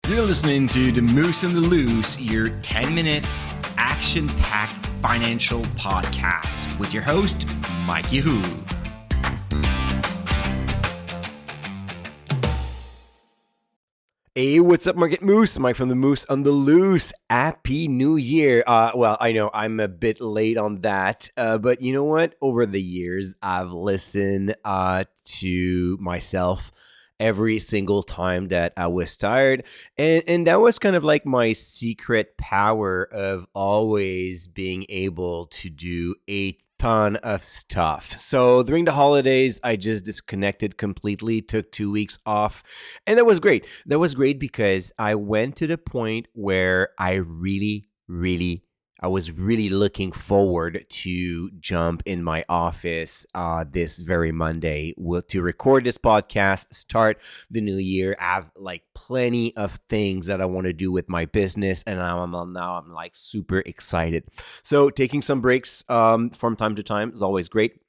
You're listening to The Moose and the Loose, your 10 minutes action-packed financial podcast with your host, Mike Yahoo. Hey, what's up, Market Moose? Mike from The Moose on the Loose. Happy New Year. Well, I know I'm a bit late on that, but you know what? Over the years, I've listened to myself every single time that I was tired. And that was kind of like my secret power of always being able to do a ton of stuff. So during the holidays, I just disconnected completely, took 2 weeks off, and that was great. That was great because I went to the point where I was really looking forward to jump in my office this very Monday to record this podcast, start the new year. I have like plenty of things that I want to do with my business, and I'm like super excited. So taking some breaks from time to time is always great.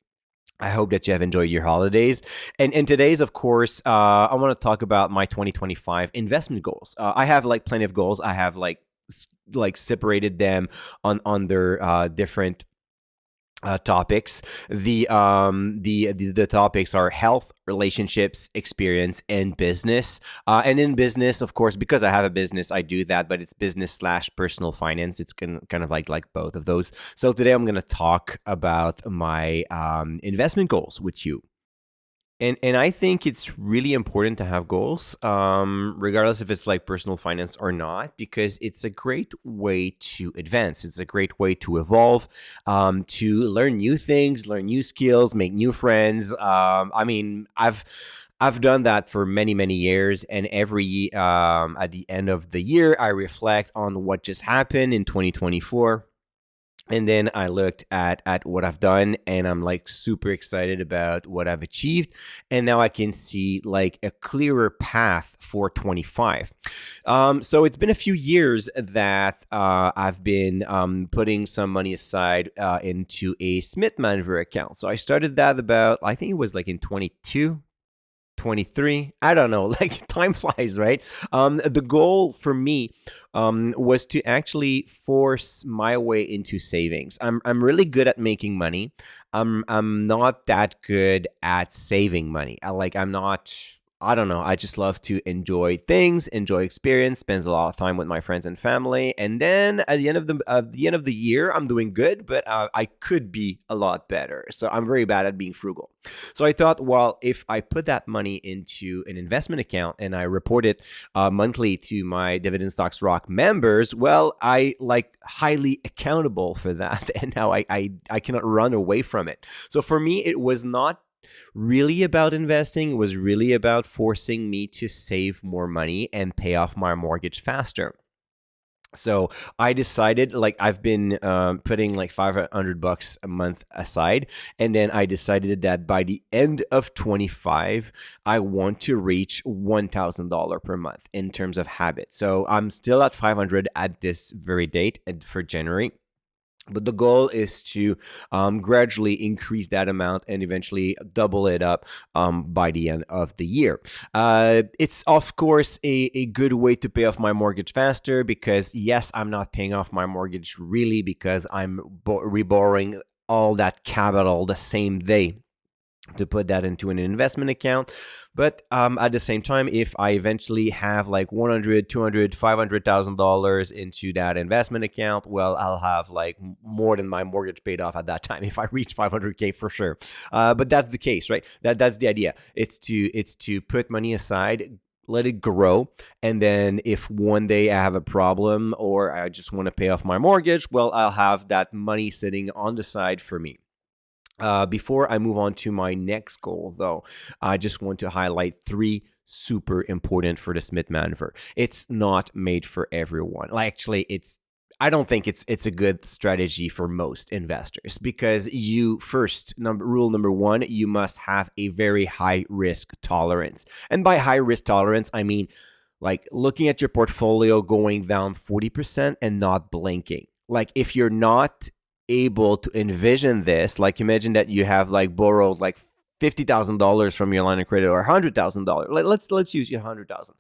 I hope that you have enjoyed your holidays. And today's, of course, I want to talk about my 2025 investment goals. I have like plenty of goals. I have like separated them on their different topics. The topics are health, relationships, experience, and business. And in business, of course, because I have a business, I do that, but it's business / personal finance. It's kind of like both of those. So today I'm going to talk about my investment goals with you. And I think it's really important to have goals, regardless if it's like personal finance or not, because it's a great way to advance. It's a great way to evolve, to learn new things, learn new skills, make new friends. I've done that for many years, and every at the end of the year, I reflect on what just happened in 2024. And then I looked at what I've done, and I'm like super excited about what I've achieved. And now I can see like a clearer path for 25. So it's been a few years that I've been putting some money aside into a Smith Manager account. So I started that about, I think it was like in 23, I don't know, like time flies, right? The goal for me was to actually force my way into savings. I'm really good at making money. I'm not that good at saving money. I don't know. I just love to enjoy things, enjoy experience, spends a lot of time with my friends and family. And then at the end of the year, I'm doing good, but I could be a lot better. So I'm very bad at being frugal. So I thought, well, if I put that money into an investment account and I report it monthly to my Dividend Stocks Rock members, well, I like highly accountable for that. And now I cannot run away from it. So for me, it was not really about investing. It was really about forcing me to save more money and pay off my mortgage faster. So I decided, like, I've been putting like $500 a month aside, and then I decided that by the end of 25, I want to reach $1,000 per month in terms of habit. So I'm still at 500 at this very date for January. But the goal is to gradually increase that amount and eventually double it up by the end of the year. It's, of course, a good way to pay off my mortgage faster because, yes, I'm not paying off my mortgage really because I'm reborrowing all that capital the same day to put that into an investment account. But at the same time, if I eventually have like $100, $200, $500,000 into that investment account, well, I'll have like more than my mortgage paid off at that time if I reach 500K for sure. But that's the case, right? That's the idea. It's to put money aside, let it grow. And then if one day I have a problem or I just want to pay off my mortgage, well, I'll have that money sitting on the side for me. Before I move on to my next goal, though, I just want to highlight 3 super important for the Smith Manager. It's not made for everyone. Actually, I don't think it's a good strategy for most investors because rule number 1, you must have a very high risk tolerance. And by high risk tolerance, I mean like looking at your portfolio going down 40% and not blinking. Like if you're not able to envision this, like imagine that you have like borrowed like $50,000 from your line of credit or $100,000. Let's use you $100,000.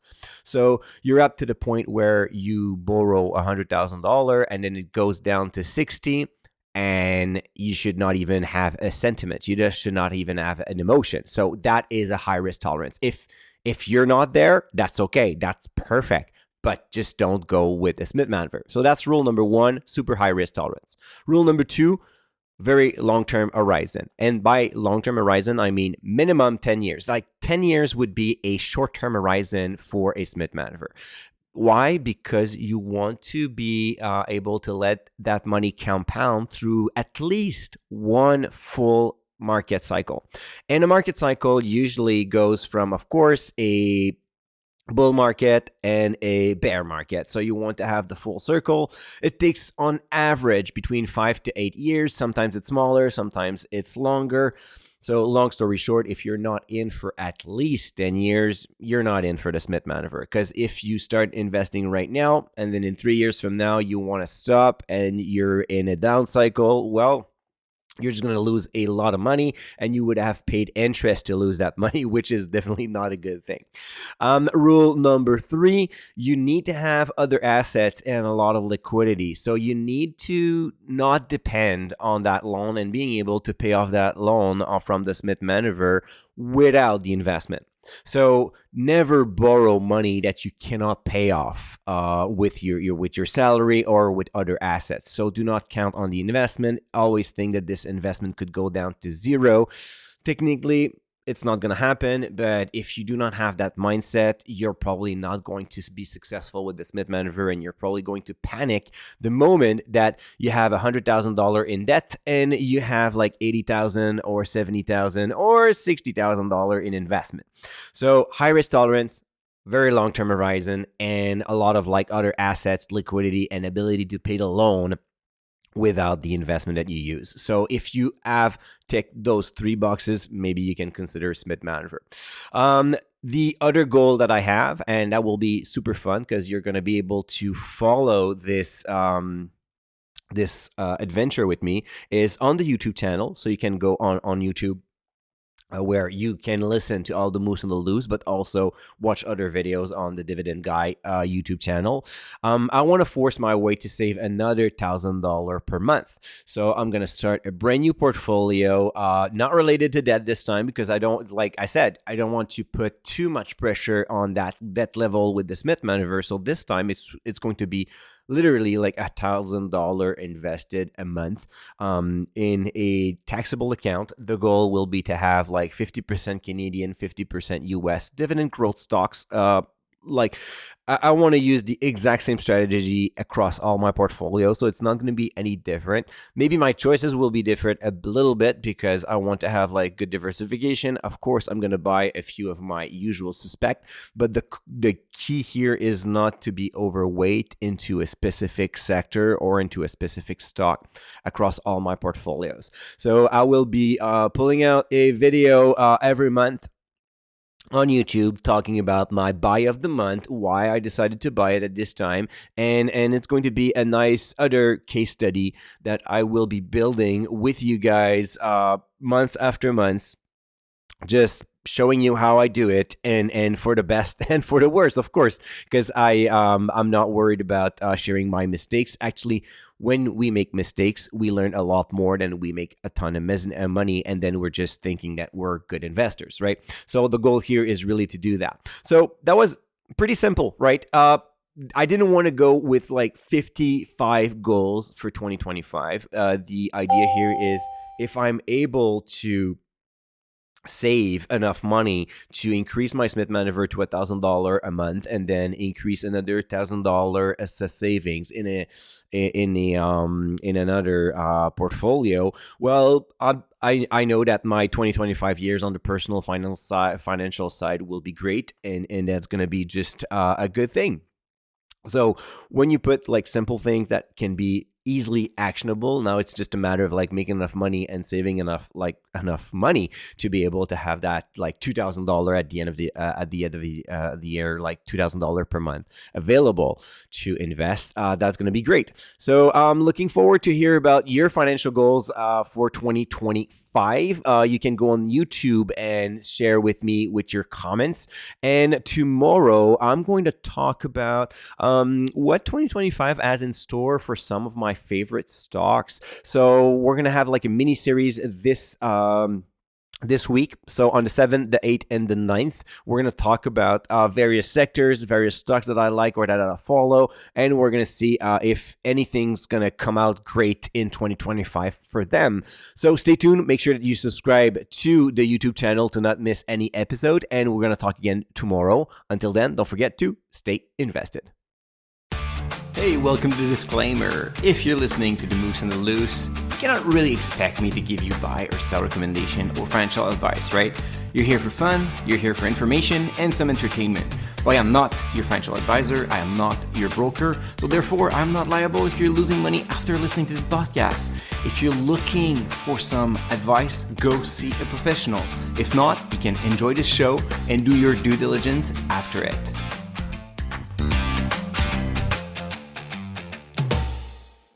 So you're up to the point where you borrow $100,000 and then it goes down to 60, and you should not even have a sentiment. You just should not even have an emotion. So that is a high risk tolerance. If you're not there, that's okay. That's perfect. But just don't go with a Smith Manager. So that's rule number one, super high risk tolerance. Rule number two, very long-term horizon. And by long-term horizon, I mean minimum 10 years. Like 10 years would be a short-term horizon for a Smith Manager. Why? Because you want to be able to let that money compound through at least one full market cycle. And a market cycle usually goes from, of course, a bull market and a bear market. So you want to have the full circle. It takes on average between 5 to 8 years. Sometimes it's smaller, sometimes it's longer. So long story short, if you're not in for at least 10 years, you're not in for the Smith Manager. Because if you start investing right now and then in 3 years from now you want to stop and you're in a down cycle, well, you're just going to lose a lot of money, and you would have paid interest to lose that money, which is definitely not a good thing. Rule number 3, you need to have other assets and a lot of liquidity. So you need to not depend on that loan and being able to pay off that loan from the Smith Manager without the investment. So never borrow money that you cannot pay off with your salary or with other assets. So do not count on the investment. Always think that this investment could go down to zero. Technically, it's not going to happen, but if you do not have that mindset, you're probably not going to be successful with the Smith Manager, and you're probably going to panic the moment that you have $100,000 in debt and you have like $80,000 or $70,000 or $60,000 in investment. So high risk tolerance, very long-term horizon, and a lot of like other assets, liquidity, and ability to pay the loan without the investment that you use. So if you have ticked those 3 boxes, maybe you can consider Smith Manager. The other goal that I have, and that will be super fun because you're going to be able to follow this adventure with me, is on the YouTube channel. So you can go on YouTube, where you can listen to all the Moose and the Loose, but also watch other videos on the Dividend Guy YouTube channel. I want to force my way to save another $1,000 per month. So I'm going to start a brand new portfolio, not related to debt this time, because I don't, like I said, I don't want to put too much pressure on that debt level with the Smith Manager. So this time it's going to be literally like $1,000 invested a month in a taxable account. The goal will be to have like 50% Canadian, 50% US dividend growth stocks. Like I want to use the exact same strategy across all my portfolio, so it's not going to be any different. Maybe my choices will be different a little bit because I want to have like good diversification. Of course, I'm going to buy a few of my usual suspect, but the key here is not to be overweight into a specific sector or into a specific stock across all my portfolios. So I will be pulling out a video every month on YouTube talking about my buy of the month, why I decided to buy it at this time, and it's going to be a nice other case study that I will be building with you guys months after months, just showing you how I do it, and for the best and for the worst, of course, because I'm not worried about sharing my mistakes. Actually, when we make mistakes, we learn a lot more than we make a ton of money, and then we're just thinking that we're good investors, right? So the goal here is really to do that. So that was pretty simple, right? I didn't want to go with like 55 goals for 2025. The idea here is if I'm able to save enough money to increase my Smith Manager to $1,000 a month, and then increase another $1,000 as savings in another portfolio. Well, I know that my 2025 years on the personal financial side will be great, and that's going to be just a good thing. So when you put like simple things that can be easily actionable. Now it's just a matter of like making enough money and saving enough money to be able to have that like $2,000 at the end of the year, like $2,000 per month available to invest. That's going to be great. So I'm looking forward to hear about your financial goals for 2025. You can go on YouTube and share with me with your comments. And tomorrow I'm going to talk about what 2025 has in store for some of my favorite stocks. So we're going to have like a mini series this week. So on the 7th, the 8th, and the 9th, we're going to talk about various sectors, various stocks that I like or that I follow. And we're going to see if anything's going to come out great in 2025 for them. So stay tuned. Make sure that you subscribe to the YouTube channel to not miss any episode. And we're going to talk again tomorrow. Until then, don't forget to stay invested. Hey, welcome to the disclaimer. If you're listening to The Moose and the Loose, you cannot really expect me to give you buy or sell recommendation or financial advice, right? You're here for fun, you're here for information and some entertainment. But I am not your financial advisor, I am not your broker, so therefore I'm not liable if you're losing money after listening to the podcast. If you're looking for some advice, go see a professional. If not, you can enjoy the show and do your due diligence after it.